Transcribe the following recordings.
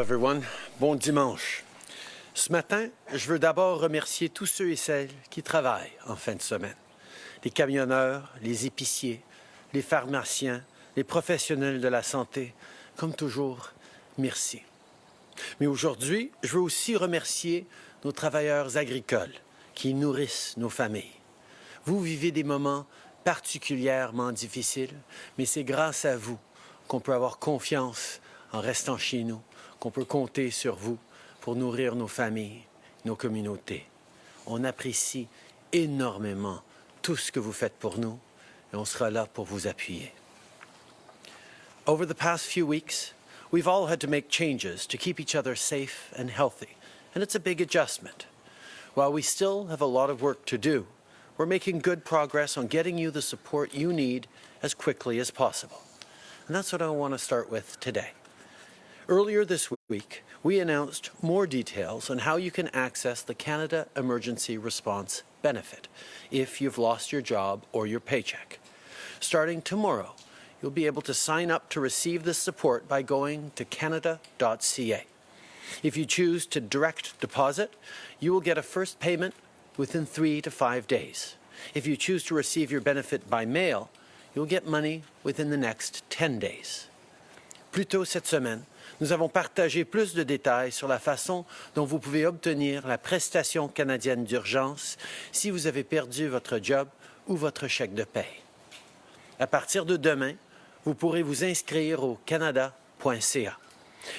everyone. Bon dimanche. Ce matin, je veux d'abord remercier tous ceux et celles qui travaillent en fin de semaine. Les camionneurs, les épiciers, les pharmaciens, les professionnels de la santé. Comme toujours, merci. Mais aujourd'hui, je veux aussi remercier nos travailleurs agricoles qui nourrissent nos familles. Vous vivez des moments particulièrement difficiles, mais c'est grâce à vous qu'on peut avoir confiance en restant chez nous, qu'on peut compter sur vous pour nourrir nos familles, nos communautés. On apprécie énormément tout ce que vous faites pour nous et on sera là pour vous appuyer. Over the past few weeks, we've all had to make changes to keep each other safe and healthy, and it's a big adjustment. While we still have a lot of work to do, we're making good progress on getting you the support you need as quickly as possible. And that's what I want to start with today. Earlier this week, we announced more details on how you can access the Canada Emergency Response Benefit if you've lost your job or your paycheck. Starting tomorrow, you'll be able to sign up to receive this support by going to canada.ca. If you choose to direct deposit, you will get a first payment within 3 to 5 days. If you choose to receive your benefit by mail, you'll get money within the next 10 days. Plus tôt cette semaine, nous avons partagé plus de détails sur la façon dont vous pouvez obtenir la prestation canadienne d'urgence si vous avez perdu votre job ou votre chèque de paie. À partir de demain, vous pourrez vous inscrire au canada.ca.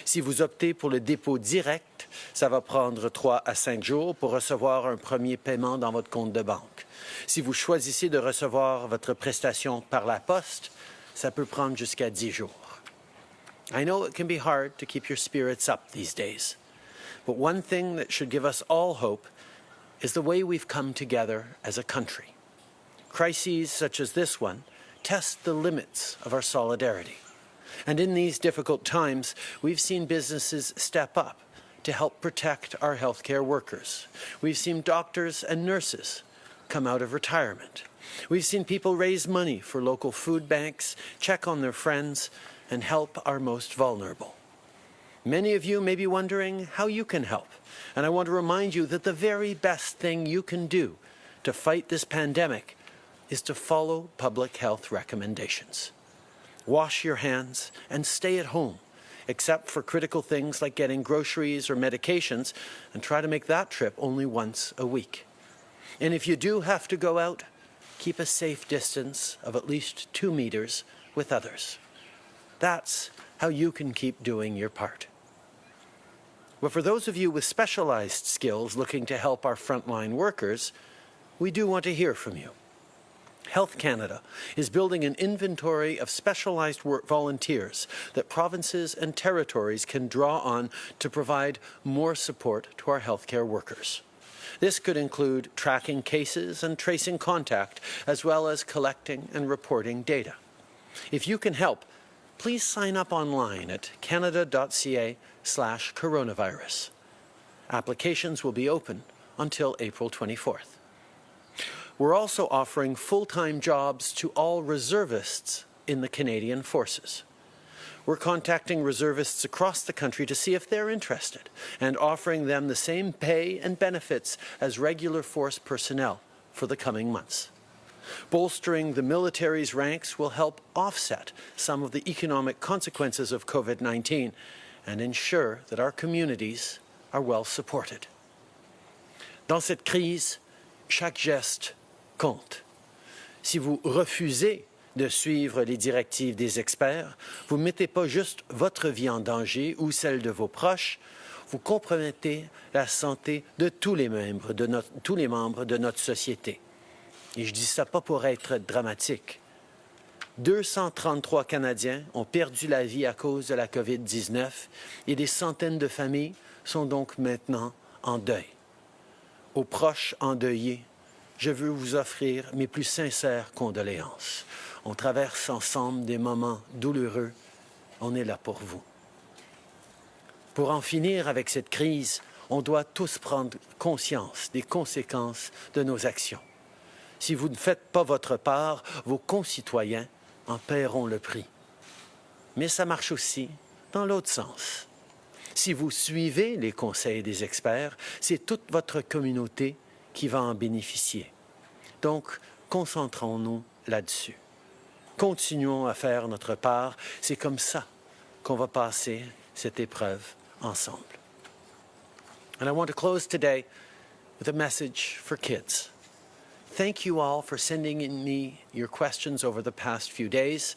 Si vous optez pour le dépôt direct, ça va prendre 3 à 5 jours pour recevoir un premier paiement dans votre compte de banque. Si vous choisissez de recevoir votre prestation par la poste, ça peut prendre jusqu'à 10 jours. I know it can be hard to keep your spirits up these days, but one thing that should give us all hope is the way we've come together as a country. Crises such as this one test the limits of our solidarity. And in these difficult times, we've seen businesses step up to help protect our healthcare workers. We've seen doctors and nurses come out of retirement. We've seen people raise money for local food banks, check on their friends, and help our most vulnerable. Many of you may be wondering how you can help, and I want to remind you that the very best thing you can do to fight this pandemic is to follow public health recommendations. Wash your hands and stay at home, except for critical things like getting groceries or medications, and try to make that trip only once a week. And if you do have to go out, keep a safe distance of at least 2 meters with others. That's how you can keep doing your part. But for those of you with specialized skills looking to help our frontline workers, we do want to hear from you. Health Canada is building an inventory of specialized volunteers that provinces and territories can draw on to provide more support to our healthcare workers. This could include tracking cases and tracing contact, as well as collecting and reporting data. If you can help, please sign up online at canada.ca/coronavirus. Applications will be open until April 24th. We're also offering full-time jobs to all reservists in the Canadian Forces. We're contacting reservists across the country to see if they're interested and offering them the same pay and benefits as regular force personnel for the coming months. Bolstering the military's ranks will help offset some of the economic consequences of COVID-19 and ensure that our communities are well supported. Dans cette crise, chaque geste compte. Si vous refusez de suivre les directives des experts, vous ne mettez pas juste votre vie en danger ou celle de vos proches, vous compromettez la santé de tous les membres de notre société. Et je dis ça pas pour être dramatique. 233 Canadiens ont perdu la vie à cause de la COVID-19 et des centaines de familles sont donc maintenant en deuil. Aux proches endeuillés, je veux vous offrir mes plus sincères condoléances. On traverse ensemble des moments douloureux. On est là pour vous. Pour en finir avec cette crise, on doit tous prendre conscience des conséquences de nos actions. Si vous ne faites pas votre part, vos concitoyens en paieront le prix. Mais ça marche aussi dans l'autre sens. Si vous suivez les conseils des experts, c'est toute votre communauté qui va en bénéficier. Donc, concentrons-nous là-dessus. Continuons à faire notre part. C'est comme ça qu'on va passer cette épreuve ensemble. And I want to close today with a message for kids. Thank you all for sending in me your questions over the past few days.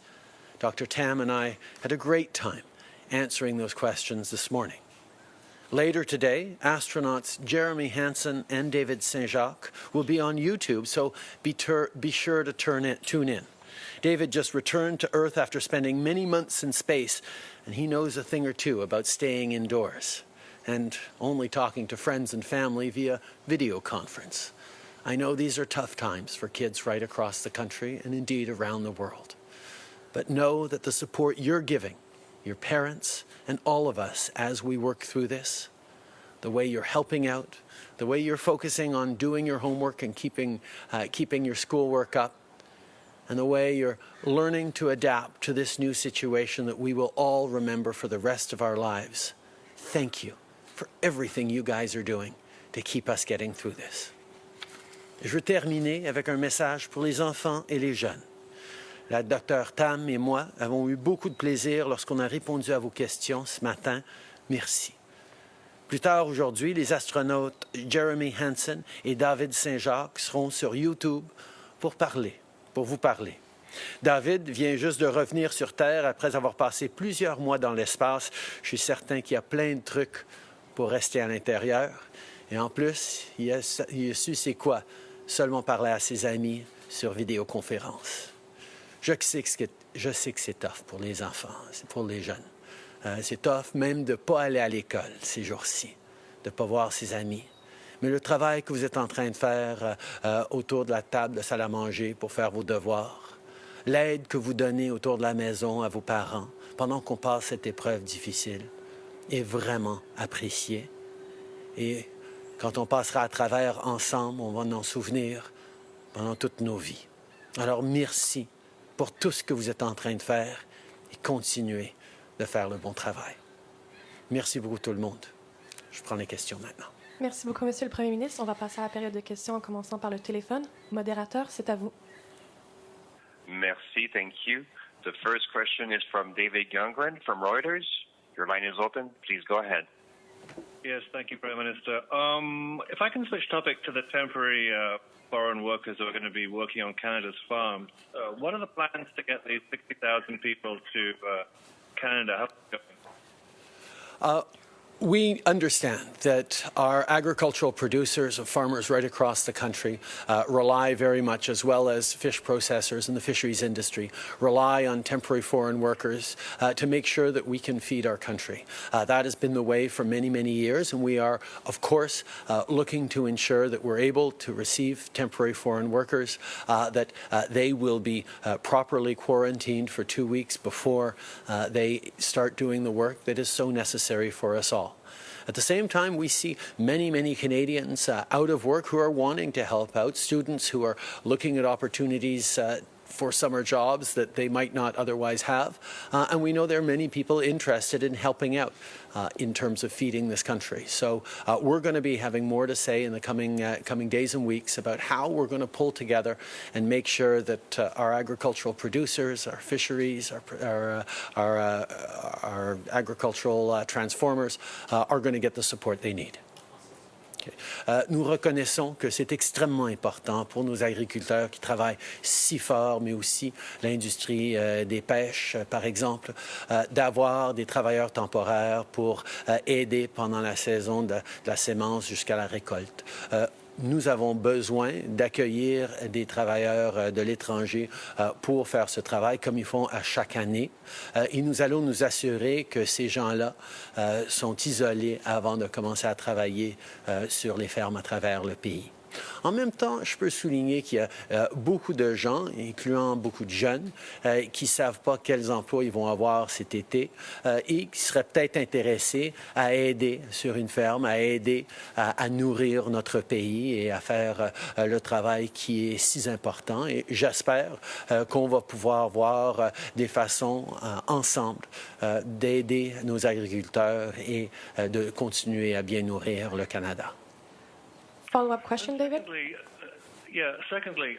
Dr. Tam and I had a great time answering those questions this morning. Later today, astronauts Jeremy Hansen and David Saint-Jacques will be on YouTube, so be sure to tune in. David just returned to Earth after spending many months in space, and he knows a thing or two about staying indoors and only talking to friends and family via video conference. I know these are tough times for kids right across the country and indeed around the world. But know that the support you're giving, your parents and all of us as we work through this, the way you're helping out, the way you're focusing on doing your homework and keeping your schoolwork up, and the way you're learning to adapt to this new situation that we will all remember for the rest of our lives. Thank you for everything you guys are doing to keep us getting through this. Je veux terminer avec un message pour les enfants et les jeunes. La Dr. Tam et moi avons eu beaucoup de plaisir lorsqu'on a répondu à vos questions ce matin. Merci. Plus tard aujourd'hui, les astronautes Jeremy Hansen et David Saint-Jacques seront sur YouTube pour vous parler. David vient juste de revenir sur Terre après avoir passé plusieurs mois dans l'espace. Je suis certain qu'il y a plein de trucs pour rester à l'intérieur. Et en plus, il a su c'est quoi seulement parler à ses amis sur vidéoconférence. Je sais que c'est tough pour les enfants, c'est pour les jeunes. C'est tough même de ne pas aller à l'école ces jours-ci, de ne pas voir ses amis. Mais le travail que vous êtes en train de faire autour de la table de salle à manger pour faire vos devoirs, l'aide que vous donnez autour de la maison à vos parents pendant qu'on passe cette épreuve difficile est vraiment apprécié. Et quand on passera à travers ensemble, on va en souvenir pendant toutes nos vies. Alors merci pour tout ce que vous êtes en train de faire et continuez de faire le bon travail. Merci beaucoup tout le monde. Je prends les questions maintenant. Merci beaucoup, Monsieur le Premier ministre. On va passer à la période de questions en commençant par le téléphone. Modérateur, c'est à vous. Merci, thank you. The first question is from David Youngren from Reuters. Your line is open. Please go ahead. Yes, thank you, Prime Minister. If I can switch topic to the temporary foreign workers who are going to be working on Canada's farms, what are the plans to get these 60,000 people to Canada? How's it going? We understand that our agricultural producers and farmers right across the country rely very much, as well as fish processors in the fisheries industry, rely on temporary foreign workers to make sure that we can feed our country. That has been the way for many, many years, and we are, of course, looking to ensure that we're able to receive temporary foreign workers, that they will be properly quarantined for 2 weeks before they start doing the work that is so necessary for us all. At the same time, we see many, many Canadians out of work who are wanting to help out, students who are looking at opportunities for summer jobs that they might not otherwise have. And we know there are many people interested in helping out in terms of feeding this country. So we're going to be having more to say in the coming days and weeks about how we're going to pull together and make sure that our agricultural producers, our fisheries, our agricultural transformers are going to get the support they need. Nous reconnaissons que c'est extrêmement important pour nos agriculteurs qui travaillent si fort, mais aussi l'industrie des pêches, par exemple, d'avoir des travailleurs temporaires pour aider pendant la saison de la sémence jusqu'à la récolte. Nous avons besoin d'accueillir des travailleurs de l'étranger pour faire ce travail comme ils font à chaque année. Et nous allons nous assurer que ces gens-là sont isolés avant de commencer à travailler sur les fermes à travers le pays. En même temps, je peux souligner qu'il y a beaucoup de gens, incluant beaucoup de jeunes, qui ne savent pas quels emplois ils vont avoir cet été et qui seraient peut-être intéressés à aider sur une ferme, à aider à nourrir notre pays et à faire le travail qui est si important. Et j'espère qu'on va pouvoir voir des façons ensemble d'aider nos agriculteurs et de continuer à bien nourrir le Canada. Follow-up question, David? Secondly,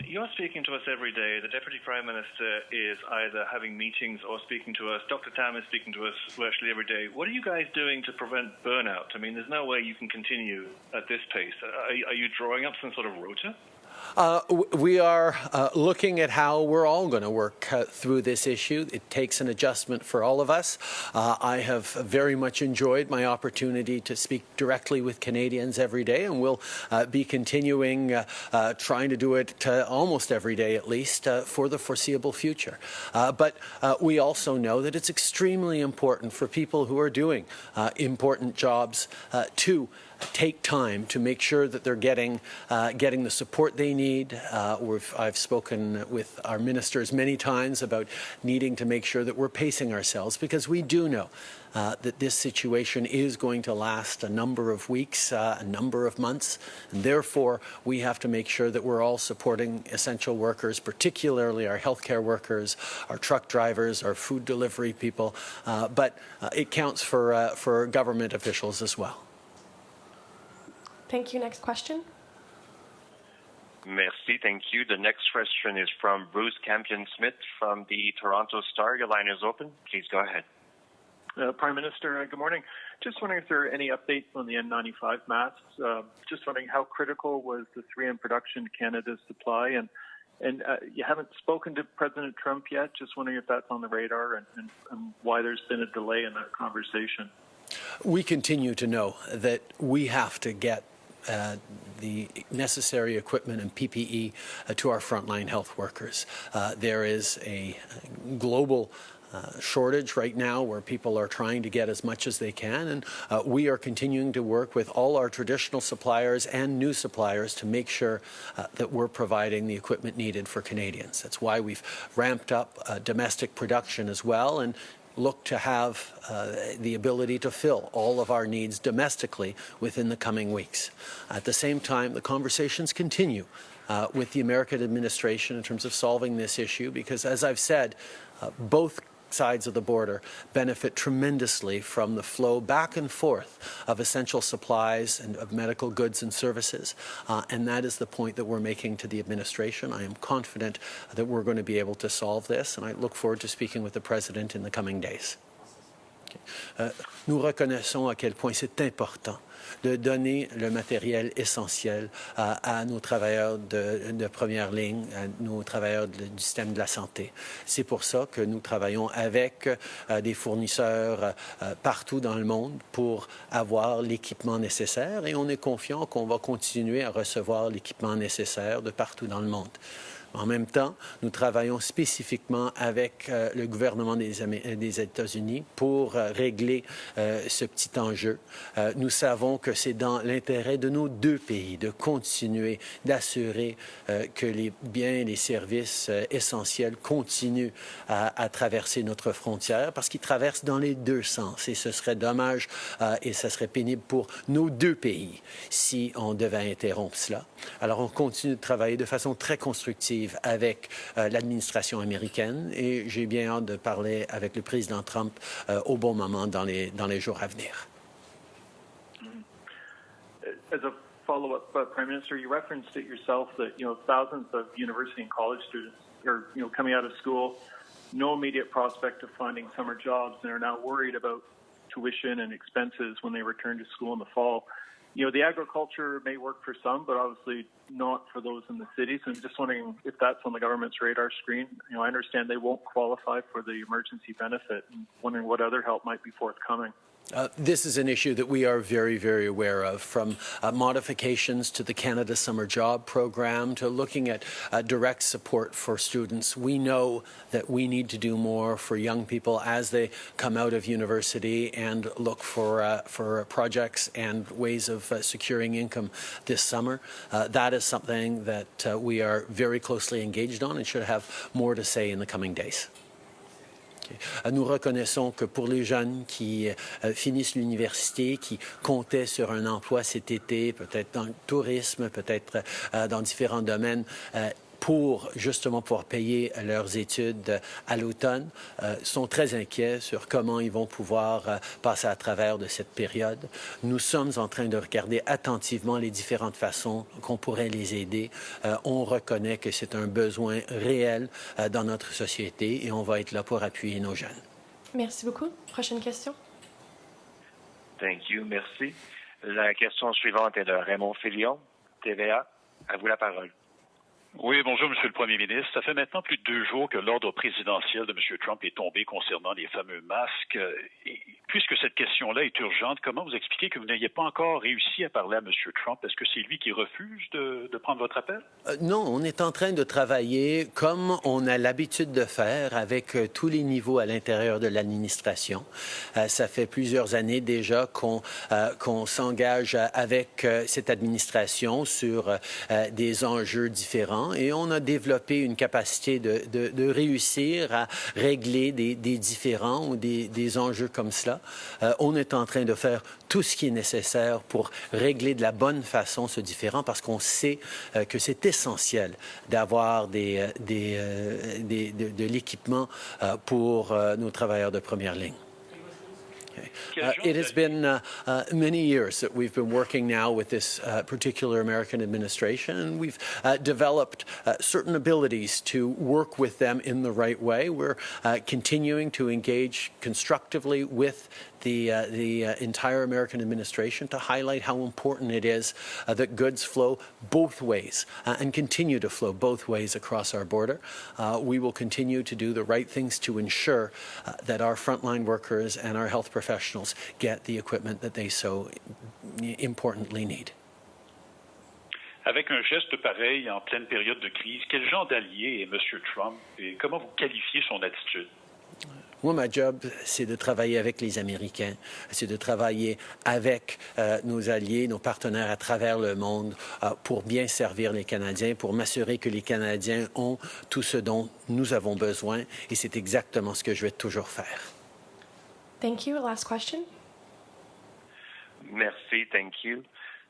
you're speaking to us every day. The Deputy Prime Minister is either having meetings or speaking to us. Dr. Tam is speaking to us virtually every day. What are you guys doing to prevent burnout? I mean, there's no way you can continue at this pace. Are you drawing up some sort of rota? We are looking at how we're all going to work through this issue. It takes an adjustment for all of us. I have very much enjoyed my opportunity to speak directly with Canadians every day, and we'll be continuing trying to do it almost every day at least for the foreseeable future. But we also know that it's extremely important for people who are doing important jobs to take time to make sure that they're getting the support they need. I've spoken with our ministers many times about needing to make sure that we're pacing ourselves, because we do know that this situation is going to last a number of weeks, a number of months, and therefore we have to make sure that we're all supporting essential workers, particularly our healthcare workers, our truck drivers, our food delivery people, but it counts for government officials as well. Thank you. Next question. Merci, thank you. The next question is from Bruce Campion-Smith from the Toronto Star. Your line is open. Please go ahead. Prime Minister, good morning. Just wondering if there are any updates on the N95 masks. Just wondering how critical was the 3M production Canada's supply, and you haven't spoken to President Trump yet. Just wondering if that's on the radar and why there's been a delay in that conversation. We continue to know that we have to get the necessary equipment and PPE to our frontline health workers. There is a global shortage right now where people are trying to get as much as they can, and we are continuing to work with all our traditional suppliers and new suppliers to make sure that we're providing the equipment needed for Canadians. That's why we've ramped up domestic production as well, and look to have the ability to fill all of our needs domestically within the coming weeks. At the same time, the conversations continue with the American administration in terms of solving this issue, because, as I've said, both sides of the border benefit tremendously from the flow back and forth of essential supplies and of medical goods and services. And that is the point that we're making to the administration. I am confident that we're going to be able to solve this, and I look forward to speaking with the President in the coming days. Nous reconnaissons à quel point c'est important de donner le matériel essentiel à nos travailleurs de première ligne, à nos travailleurs du système de la santé. C'est pour ça que nous travaillons avec des fournisseurs partout dans le monde pour avoir l'équipement nécessaire, et on est confiant qu'on va continuer à recevoir l'équipement nécessaire de partout dans le monde. En même temps, nous travaillons spécifiquement avec le gouvernement des États-Unis pour régler ce petit enjeu. Nous savons que c'est dans l'intérêt de nos deux pays de continuer d'assurer que les biens et les services essentiels continuent à traverser notre frontière, parce qu'ils traversent dans les deux sens. Et ce serait dommage et ce serait pénible pour nos deux pays si on devait interrompre cela. Alors, on continue de travailler de façon très constructive avec l'administration américaine, et j'ai bien hâte de parler avec le président Trump au bon moment dans les jours à venir. As a follow-up, Prime Minister, you referenced it yourself that thousands of university and college students are coming out of school, no immediate prospect of finding summer jobs, and are now worried about tuition and expenses when they return to school in the fall. The agriculture may work for some, but obviously not for those in the cities. So I'm just wondering if that's on the government's radar screen. I understand they won't qualify for the emergency benefit, and wondering what other help might be forthcoming. This is an issue that we are very, very aware of, from modifications to the Canada Summer Job Program to looking at direct support for students. We know that we need to do more for young people as they come out of university and look for projects and ways of securing income this summer. That is something that we are very closely engaged on and should have more to say in the coming days. Nous reconnaissons que pour les jeunes qui finissent l'université, qui comptaient sur un emploi cet été, peut-être dans le tourisme, peut-être dans différents domaines, pour justement pouvoir payer leurs études à l'automne, sont très inquiets sur comment ils vont pouvoir passer à travers de cette période. Nous sommes en train de regarder attentivement les différentes façons qu'on pourrait les aider. On reconnaît que c'est un besoin réel dans notre société et on va être là pour appuyer nos jeunes. Merci beaucoup. Prochaine question. Thank you. Merci. La question suivante est de Raymond Filion, TVA. À vous la parole. Oui, bonjour, Monsieur le Premier ministre. Ça fait maintenant plus de 2 jours que l'ordre présidentiel de M. Trump est tombé concernant les fameux masques. Et puisque cette question-là est urgente, comment vous expliquez que vous n'ayez pas encore réussi à parler à M. Trump? Est-ce que c'est lui qui refuse de prendre votre appel? Non, on est en train de travailler comme on a l'habitude de faire avec tous les niveaux à l'intérieur de l'administration. Ça fait plusieurs années déjà qu'on s'engage avec cette administration sur des enjeux différents. Et on a développé une capacité de réussir à régler des différends ou des enjeux comme cela. On est en train de faire tout ce qui est nécessaire pour régler de la bonne façon ce différend parce qu'on sait que c'est essentiel d'avoir de l'équipement pour nos travailleurs de première ligne. It has been many years that we've been working now with this particular American administration, and we've developed certain abilities to work with them in the right way. We're continuing to engage constructively with the entire American administration to highlight how important it is that goods flow both ways and continue to flow both ways across our border. We will continue to do the right things to ensure that our frontline workers and our health professionals get the equipment that they so importantly need. Avec un geste pareil en pleine période de crise, quel genre d'allié est M. Trump et comment vous qualifiez son attitude? Moi, ma job, c'est de travailler avec les Américains, c'est de travailler avec nos alliés, nos partenaires à travers le monde pour bien servir les Canadiens, pour m'assurer que les Canadiens ont tout ce dont nous avons besoin. Et c'est exactement ce que je vais toujours faire. Thank you. Last question. Merci. Thank you.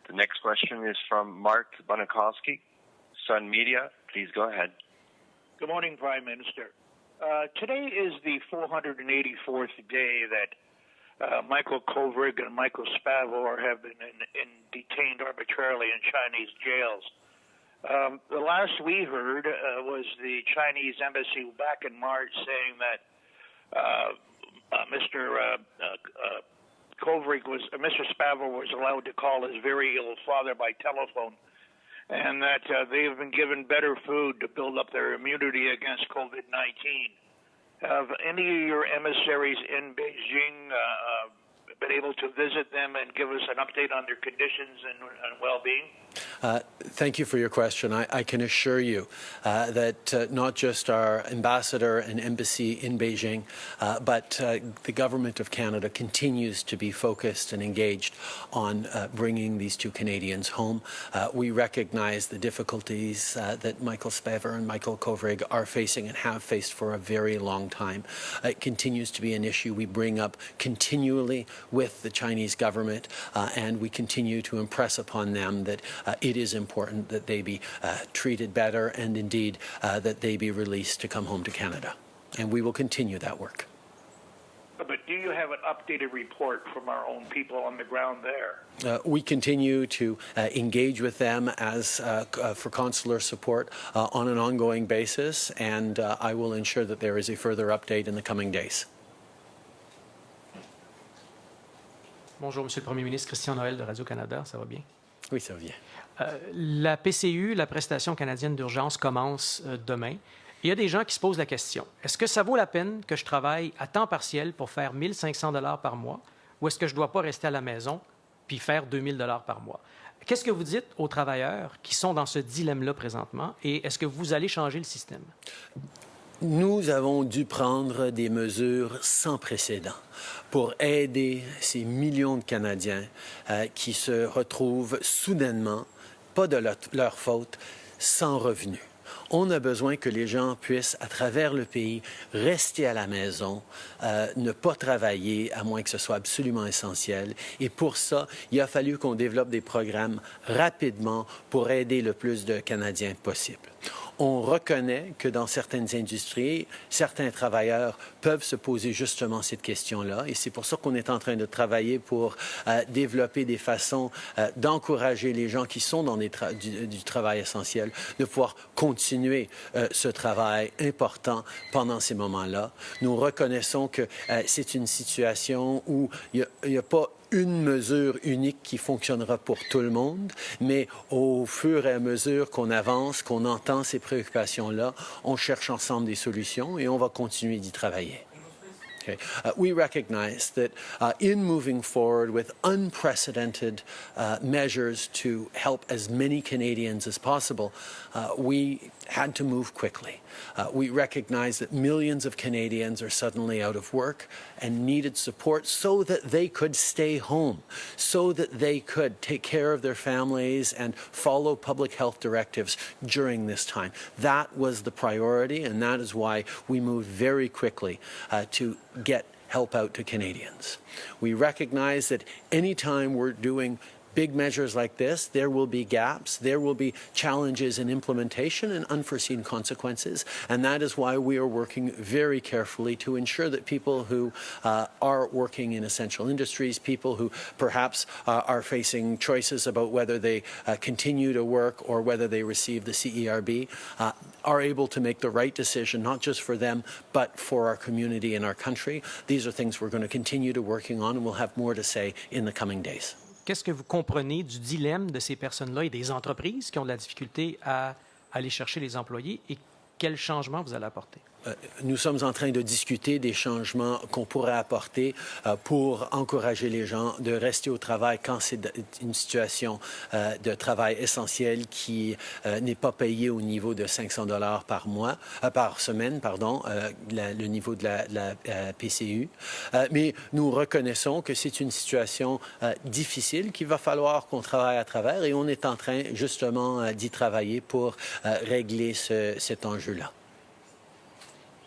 The next question is from Mark Bonikowski, Sun Media. Please go ahead. Good morning, Prime Minister. Today is the 484th day that Michael Kovrig and Michael Spavor have been detained arbitrarily in Chinese jails. The last we heard was the Chinese embassy back in March saying that Mr. Spavor was allowed to call his very ill father by telephone, and that they have been given better food to build up their immunity against COVID-19. Have any of your emissaries in Beijing been able to visit them and give us an update on their conditions and well-being? Thank you for your question. I can assure you that not just our ambassador and embassy in Beijing, but the government of Canada continues to be focused and engaged on bringing these two Canadians home. We recognize the difficulties that Michael Spavor and Michael Kovrig are facing and have faced for a very long time. It continues to be an issue we bring up continually with the Chinese government, and we continue to impress upon them that it is important that they be treated better and indeed that they be released to come home to Canada. And we will continue that work. But do you have an updated report from our own people on the ground there? We continue to engage with them as for consular support on an ongoing basis, and I will ensure that there is a further update in the coming days. Bonjour, Monsieur le Premier ministre. Christian Noël de Radio-Canada. Ça va bien? Oui, ça va bien. La PCU, la prestation canadienne d'urgence, commence demain. Il y a des gens qui se posent la question, est-ce que ça vaut la peine que je travaille à temps partiel pour faire 1 500 $ par mois ou est-ce que je ne dois pas rester à la maison puis faire 2 000 $ par mois? Qu'est-ce que vous dites aux travailleurs qui sont dans ce dilemme-là présentement et est-ce que vous allez changer le système? Nous avons dû prendre des mesures sans précédent pour aider ces millions de Canadiens qui se retrouvent soudainement, pas de leur faute, sans revenus. On a besoin que les gens puissent, à travers le pays, rester à la maison, ne pas travailler, à moins que ce soit absolument essentiel. Et pour ça, il a fallu qu'on développe des programmes rapidement pour aider le plus de Canadiens possible. On reconnaît que dans certaines industries, certains travailleurs peuvent se poser justement cette question-là. Et c'est pour ça qu'on est en train de travailler pour développer des façons d'encourager les gens qui sont dans du travail essentiel de pouvoir continuer ce travail important pendant ces moments-là. Nous reconnaissons que c'est une situation où il n'y a pas une mesure unique qui fonctionnera pour tout le monde, mais au fur et à mesure qu'on avance, qu'on entend ces préoccupations-là, on cherche ensemble des solutions et on va continuer d'y travailler. Okay. We recognize that in moving forward with unprecedented measures to help as many Canadians as possible, we had to move quickly. We recognize that millions of Canadians are suddenly out of work and needed support so that they could stay home, so that they could take care of their families and follow public health directives during this time. That was the priority, and that is why we moved very quickly to get help out to Canadians. We recognize that anytime we're doing big measures like this, there will be gaps, there will be challenges in implementation and unforeseen consequences, and that is why we are working very carefully to ensure that people who are working in essential industries, people who perhaps are facing choices about whether they continue to work or whether they receive the CERB, are able to make the right decision, not just for them, but for our community and our country. These are things we're going to continue to working on, and we'll have more to say in the coming days. Qu'est-ce que vous comprenez du dilemme de ces personnes-là et des entreprises qui ont de la difficulté à aller chercher les employés et quels changements vous allez apporter? Nous sommes en train de discuter des changements qu'on pourrait apporter pour encourager les gens de rester au travail quand c'est une situation de travail essentiel qui n'est pas payée au niveau de 500 $ par semaine, le niveau de la PCU. Mais nous reconnaissons que c'est une situation difficile qu'il va falloir qu'on travaille à travers et on est en train justement d'y travailler pour régler cet enjeu-là.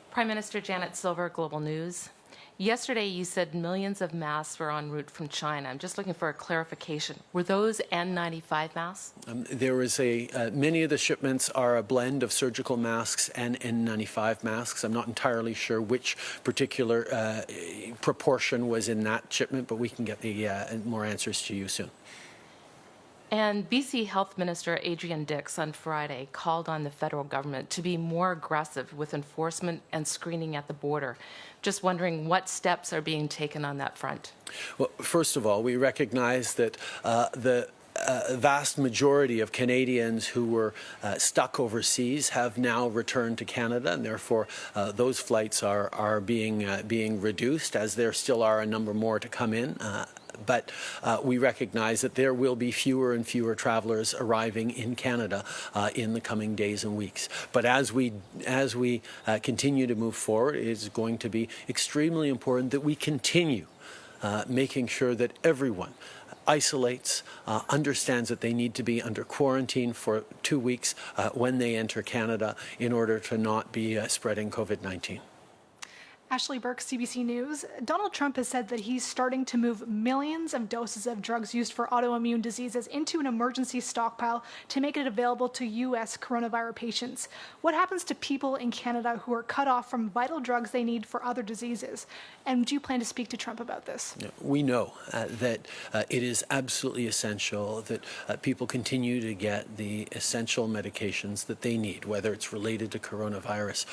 Prime Minister Janet Silver, Global News. Yesterday, you said millions of masks were en route from China. I'm just looking for a clarification. Were those N95 masks? There is many of the shipments are a blend of surgical masks and N95 masks. I'm not entirely sure which particular proportion was in that shipment, but we can get the more answers to you soon. And BC Health Minister Adrian Dix on Friday called on the federal government to be more aggressive with enforcement and screening at the border. Just wondering what steps are being taken on that front. Well, first of all, we recognize that the vast majority of Canadians who were stuck overseas have now returned to Canada, and therefore those flights are being reduced, as there still are a number more to come in. But we recognize that there will be fewer and fewer travelers arriving in Canada in the coming days and weeks. But as we continue to move forward, it is going to be extremely important that we continue making sure that everyone isolates, understands that they need to be under quarantine for 2 weeks when they enter Canada in order to not be spreading COVID-19. Ashley Burke, CBC News. Donald Trump has said that he's starting to move millions of doses of drugs used for autoimmune diseases into an emergency stockpile to make it available to U.S. coronavirus patients. What happens to people in Canada who are cut off from vital drugs they need for other diseases? And do you plan to speak to Trump about this? We know that it is absolutely essential that people continue to get the essential medications that they need, whether it's related to coronavirus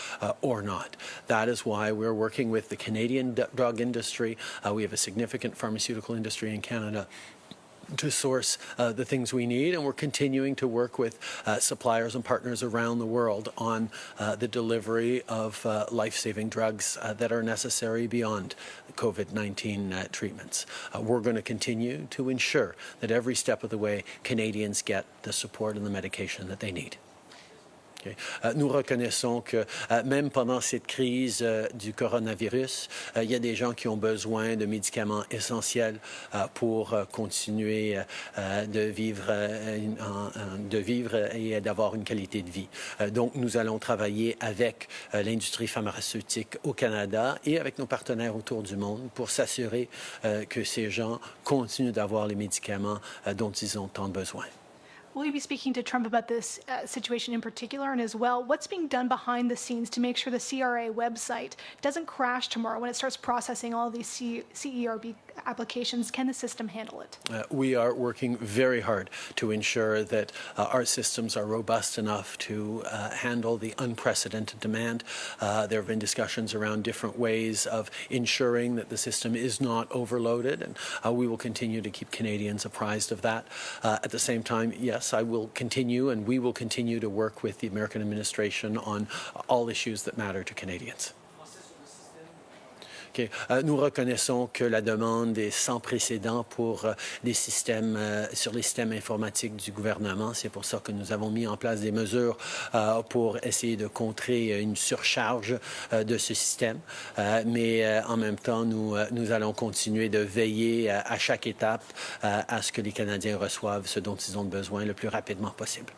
or not. That is why we're working with the Canadian drug industry. We have a significant pharmaceutical industry in Canada. to source the things we need, and we're continuing to work with suppliers and partners around the world on the delivery of life-saving drugs that are necessary beyond COVID-19 treatments. We're going to continue to ensure that every step of the way, Canadians get the support and the medication that they need. Nous reconnaissons que même pendant cette crise du coronavirus, il y a des gens qui ont besoin de médicaments essentiels pour continuer de vivre et d'avoir une qualité de vie. Donc, nous allons travailler avec l'industrie pharmaceutique au Canada et avec nos partenaires autour du monde pour s'assurer que ces gens continuent d'avoir les médicaments dont ils ont tant besoin. Will you be speaking to Trump about this situation in particular, and as well, what's being done behind the scenes to make sure the CRA website doesn't crash tomorrow when it starts processing all of these CERB applications? Can the system handle it? We are working very hard to ensure that our systems are robust enough to handle the unprecedented demand. There have been discussions around different ways of ensuring that the system is not overloaded, and we will continue to keep Canadians apprised of that. At the same time, yes, I will continue and we will continue to work with the American administration on all issues that matter to Canadians. Okay. Nous reconnaissons que la demande est sans précédent pour des systèmes, sur les systèmes informatiques du gouvernement. C'est pour ça que nous avons mis en place des mesures pour essayer de contrer une surcharge de ce système. Mais en même temps, nous allons continuer de veiller à chaque étape à ce que les Canadiens reçoivent ce dont ils ont besoin le plus rapidement possible.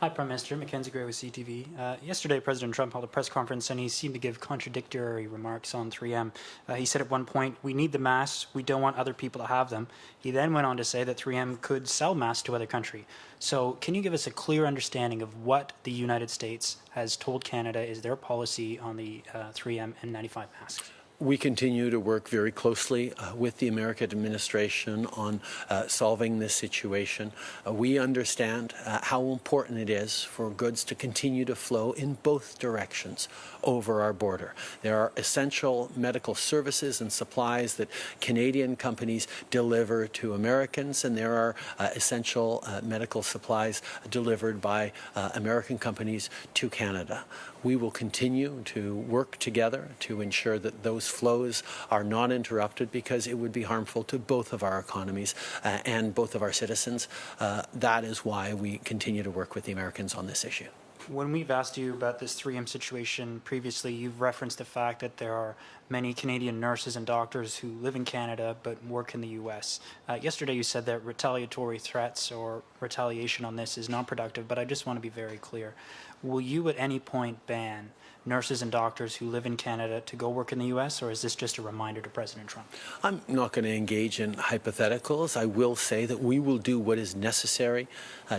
Hi, Prime Minister. Mackenzie Gray with CTV. Yesterday, President Trump held a press conference and he seemed to give contradictory remarks on 3M. He said at one point, we need the masks, we don't want other people to have them. He then went on to say that 3M could sell masks to other countries. So can you give us a clear understanding of what the United States has told Canada is their policy on the 3M N95 masks? We continue to work very closely with the American administration on solving this situation. We understand how important it is for goods to continue to flow in both directions over our border. There are essential medical services and supplies that Canadian companies deliver to Americans, and there are essential medical supplies delivered by American companies to Canada. We will continue to work together to ensure that those flows are not interrupted because it would be harmful to both of our economies and both of our citizens. That is why we continue to work with the Americans on this issue. When we've asked you about this 3M situation previously, you've referenced the fact that there are many Canadian nurses and doctors who live in Canada but work in the U.S. Yesterday you said that retaliatory threats or retaliation on this is not productive, but I just want to be very clear. Will you at any point ban nurses and doctors who live in Canada to go work in the U.S., or is this just a reminder to President Trump? I'm not going to engage in hypotheticals. I will say that we will do what is necessary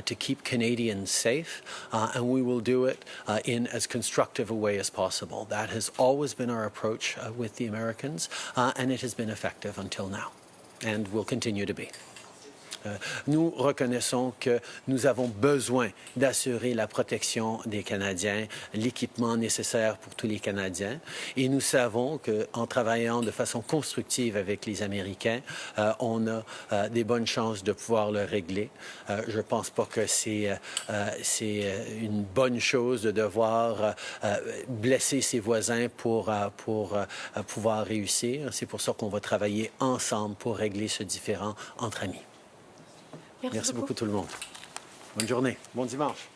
to keep Canadians safe, and we will do it in as constructive a way as possible. That has always been our approach with the Americans, and it has been effective until now, and will continue to be. Nous reconnaissons que nous avons besoin d'assurer la protection des Canadiens, l'équipement nécessaire pour tous les Canadiens, et nous savons qu'en travaillant de façon constructive avec les Américains, on a des bonnes chances de pouvoir le régler. Je ne pense pas que c'est une bonne chose de devoir blesser ses voisins pour pouvoir réussir. C'est pour ça qu'on va travailler ensemble pour régler ce différend entre amis. Merci beaucoup tout le monde. Bonne journée. Bon dimanche.